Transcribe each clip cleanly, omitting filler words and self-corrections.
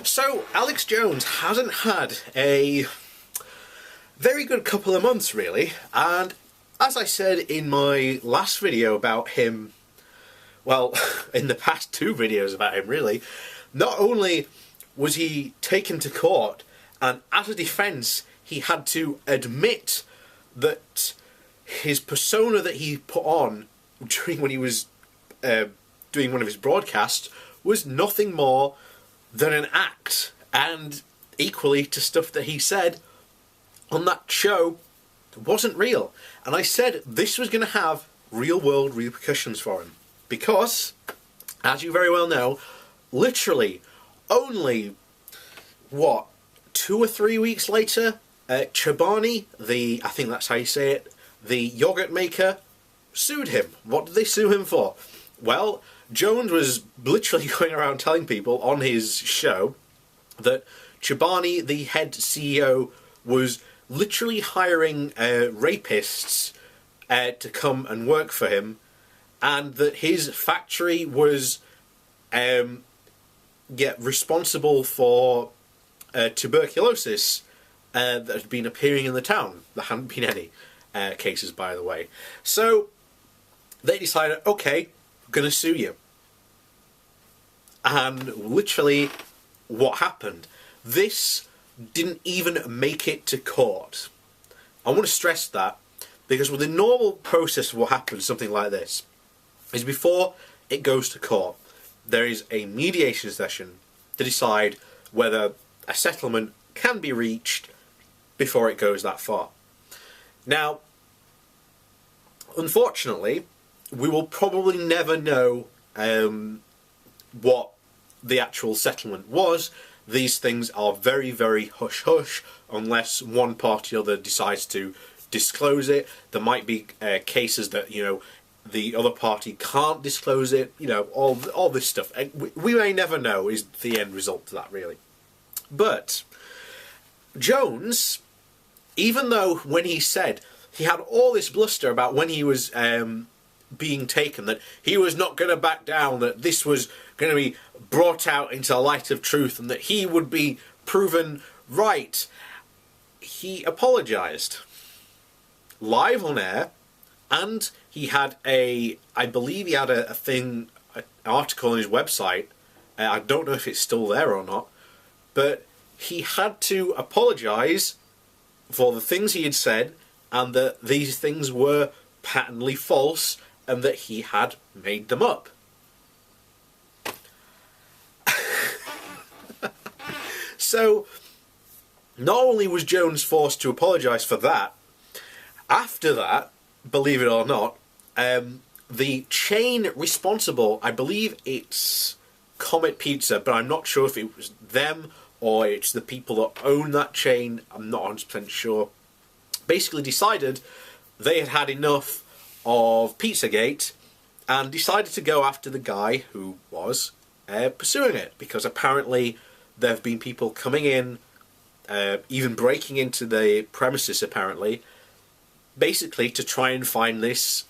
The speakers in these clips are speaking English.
So, Alex Jones hasn't had a very good couple of months, really, and as I said in my last video about him, well, in the past two videos about him, really, not only was he taken to court, and as a defence, he had to admit that his persona that he put on during when he was doing one of his broadcasts was nothing more than an act, and equally to stuff that he said on that show wasn't real. And I said this was going to have real-world repercussions for him because, as you very well know, literally only, what, 2 or 3 weeks later, Chobani, I think that's how you say it, the yogurt maker, sued him. What did they sue him for? Well, Jones was literally going around telling people on his show that Chobani, the head CEO, was literally hiring rapists to come and work for him, and that his factory was responsible for tuberculosis that had been appearing in the town. There hadn't been any cases, by the way. So they decided, okay, we're going to sue you. And literally, what happened? This didn't even make it to court. I want to stress that, because with the normal process of what happens, something like this, is before it goes to court, there is a mediation session to decide whether a settlement can be reached before it goes that far. Now, unfortunately, we will probably never know what the actual settlement was. These things are very, very hush-hush unless one party or other decides to disclose it. There might be cases that, the other party can't disclose it, all this stuff. We may never know is the end result to that, really. But Jones, even though when he said he had all this bluster about when he was being taken, that he was not going to back down, that this was going to be brought out into the light of truth, and that he would be proven right, he apologised live on air, and he had I believe he had an article on his website. I don't know if it's still there or not, but he had to apologise for the things he had said, and that these things were patently false, and that he had made them up. So, not only was Jones forced to apologise for that, after that, believe it or not, the chain responsible, I believe it's Comet Pizza, but I'm not sure if it was them or it's the people that own that chain, I'm not 100% sure, basically decided they had had enough of Pizzagate and decided to go after the guy who was pursuing it, because apparently there have been people coming in, even breaking into the premises apparently, basically to try and find this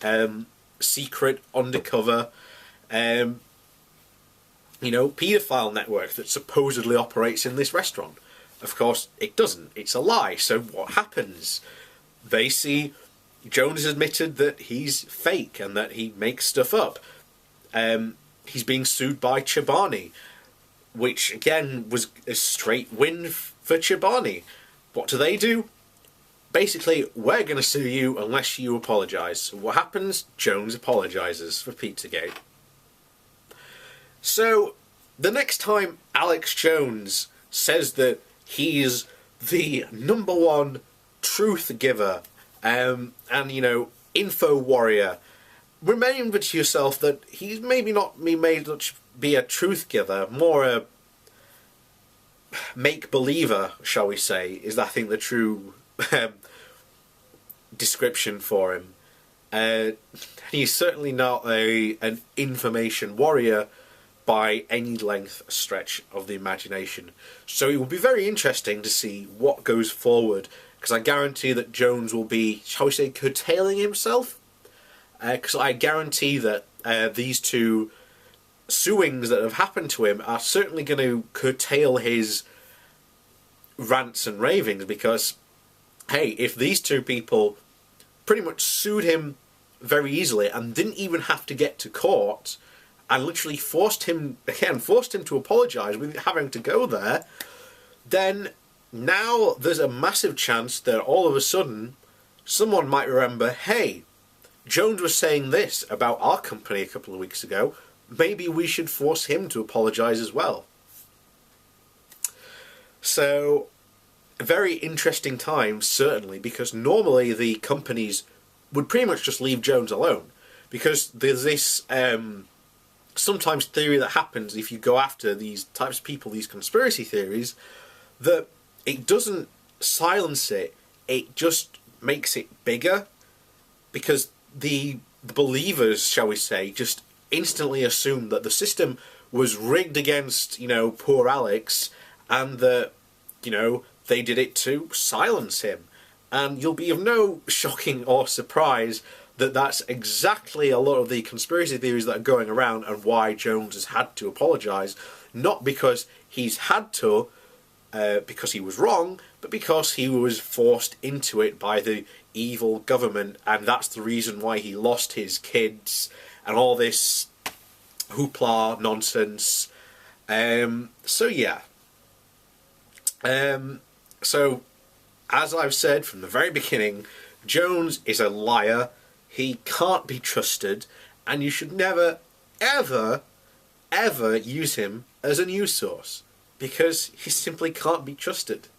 secret, undercover, paedophile network that supposedly operates in this restaurant. Of course, it doesn't. It's a lie. So what happens? They see Jones admitted that he's fake and that he makes stuff up. He's being sued by Chobani, which again was a straight win for Chobani. What do? Basically, we're going to sue you unless you apologise. So what happens? Jones apologises for Pizzagate. So, the next time Alex Jones says that he's the #1 truth giver and, info warrior, remember to yourself that he's maybe not made to be a truth giver, more a make-believer, shall we say, is I think the true description for him. He's certainly not an information warrior by any length or stretch of the imagination. So it will be very interesting to see what goes forward, because I guarantee that Jones will be, shall we say, curtailing himself, because I guarantee that these two suings that have happened to him are certainly going to curtail his rants and ravings, because, hey, if these two people pretty much sued him very easily and didn't even have to get to court, and literally forced him to apologise with having to go there, then now there's a massive chance that all of a sudden someone might remember, hey, Jones was saying this about our company a couple of weeks ago, maybe we should force him to apologise as well. So, a very interesting time, certainly, because normally the companies would pretty much just leave Jones alone, because there's this sometimes theory that happens if you go after these types of people, these conspiracy theories, that it doesn't silence it, it just makes it bigger, because the believers, shall we say, just instantly assume that the system was rigged against, poor Alex, and that, they did it to silence him. And you'll be of no shocking or surprise that that's exactly a lot of the conspiracy theories that are going around, and why Jones has had to apologise. Not because he's had to, because he was wrong, but because he was forced into it by the evil government, and that's the reason why he lost his kids, and all this hoopla nonsense. So yeah. So, as I've said from the very beginning, Jones is a liar, he can't be trusted, and you should never, ever, ever use him as a news source, because he simply can't be trusted.